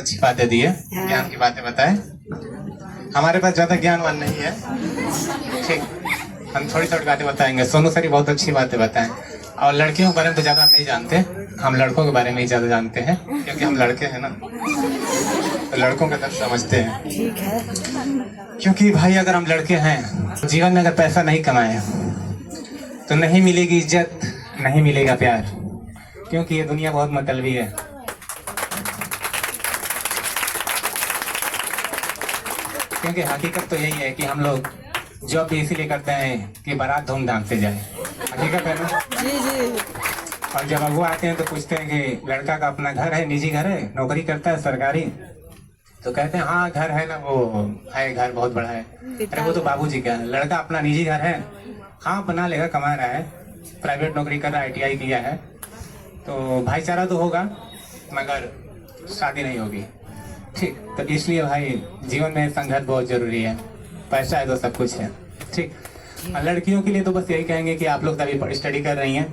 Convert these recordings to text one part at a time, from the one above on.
अच्छी बातें दी है, ज्ञान की बातें बताए। हमारे पास ज्यादा ज्ञानवान नहीं है, ठीक, हम थोड़ी थोड़ी बातें बताएंगे। सोनू सर बहुत अच्छी बातें बताएं। और लड़कियों के बारे में तो ज्यादा हम नहीं जानते, हम लड़कों के बारे में ही ज्यादा जानते हैं, क्योंकि हम लड़के हैं ना, तो लड़कों का दर्द समझते हैं। ठीक है। क्योंकि भाई अगर हम लड़के हैं, जीवन में अगर पैसा नहीं कमाए तो नहीं मिलेगी इज्जत, नहीं मिलेगा प्यार, क्योंकि ये दुनिया बहुत मतलबी है। क्योंकि हकीकत तो यही है कि हम लोग जॉब भी इसीलिए करते हैं कि बारात धूमधाम से जाए, हकीकत है ना। जी जी। और जब वो आते हैं तो पूछते हैं कि लड़का का अपना घर है, निजी घर है, नौकरी करता है सरकारी, तो कहते हैं हाँ घर है ना, वो है घर बहुत बड़ा है। अरे वो तो बाबूजी का है। लड़का अपना निजी घर है, हाँ बना लेगा, कमा रहा है, प्राइवेट नौकरी कर रहा है, ITI किया है, तो भाईचारा तो होगा मगर शादी नहीं होगी, ठीक। तो इसलिए भाई जीवन में संघर्ष बहुत जरूरी है, पैसा है तो सब कुछ है, ठीक। लड़कियों के लिए तो बस यही कहेंगे कि आप लोग तभी स्टडी कर रही हैं,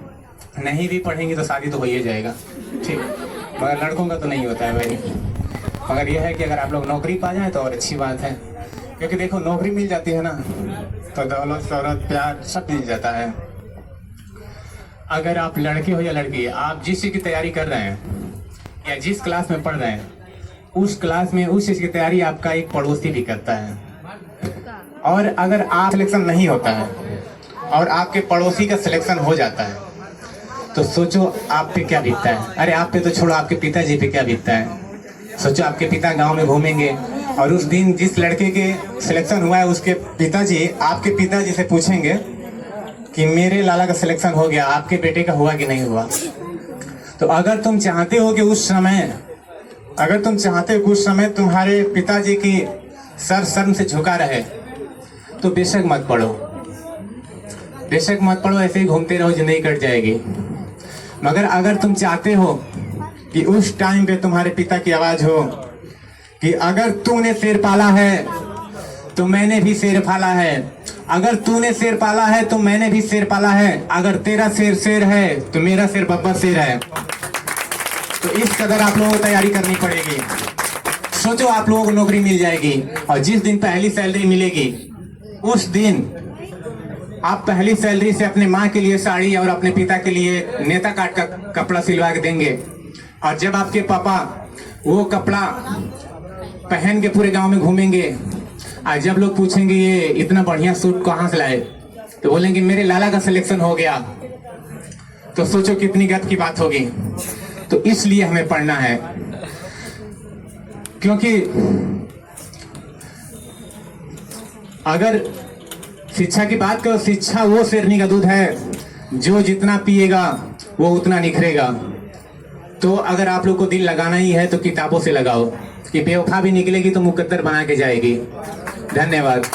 नहीं भी पढ़ेंगी तो शादी तो हो ही जाएगा, ठीक। मगर लड़कों का तो नहीं होता है भाई। मगर यह है कि अगर आप लोग नौकरी पा जाए तो और अच्छी बात है, क्योंकि देखो नौकरी मिल जाती है ना तो दौलत शौहरत प्यार सब मिल जाता है। अगर आप लड़के हो या लड़की, आप जिस चीज़ की तैयारी कर रहे हैं या जिस क्लास में पढ़ रहे हैं, उस क्लास में उस चीज़ की तैयारी आपका एक पड़ोसी भी करता है। और अगर आप सिलेक्शन नहीं होता है और आपके पड़ोसी का सिलेक्शन हो जाता है तो सोचो आप पे क्या बीतता है। अरे आप पे तो छोड़ो, आपके पिताजी पे क्या बीतता है। सोचो आपके पिता गांव में घूमेंगे और उस दिन जिस लड़के के सिलेक्शन हुआ है उसके पिताजी आपके पिताजी से पूछेंगे कि मेरे लाला का सिलेक्शन हो गया, आपके बेटे का हुआ कि नहीं हुआ। तो अगर तुम चाहते हो कि उस समय तुम्हारे पिताजी की सर शर्म से झुका रहे तो बेशक मत पढ़ो, ऐसे ही घूमते रहो, जिंदगी कट जाएगी। मगर अगर तुम चाहते हो कि उस टाइम पे तुम्हारे पिता की आवाज हो कि अगर तूने शेर पाला है तो मैंने भी शेर पाला है, अगर तूने शेर पाला है तो मैंने भी शेर पाला है, अगर तेरा शेर है तो मेरा शेर बब्बर शेर है। तो इस कदर आप लोगों को तैयारी करनी पड़ेगी। सोचो आप लोगों को नौकरी मिल जाएगी और जिस दिन पहली सैलरी मिलेगी उस दिन आप पहली सैलरी से अपने माँ के लिए साड़ी और अपने पिता के लिए नेता काट का कपड़ा सिलवा के देंगे। और जब आपके पापा वो कपड़ा पहन के पूरे गांव में घूमेंगे और जब लोग पूछेंगे ये इतना बढ़िया सूट कहाँ से लाए, तो बोलेंगे मेरे लाला का सिलेक्शन हो गया। तो सोचो कितनी गर्व की बात होगी। तो इसलिए हमें पढ़ना है, क्योंकि अगर शिक्षा की बात करो, शिक्षा वो शेरनी का दूध है जो जितना पिएगा वो उतना निखरेगा। तो अगर आप लोग को दिल लगाना ही है तो किताबों से लगाओ, कि बेवफा भी निकलेगी तो मुकद्दर बना के जाएगी। धन्यवाद।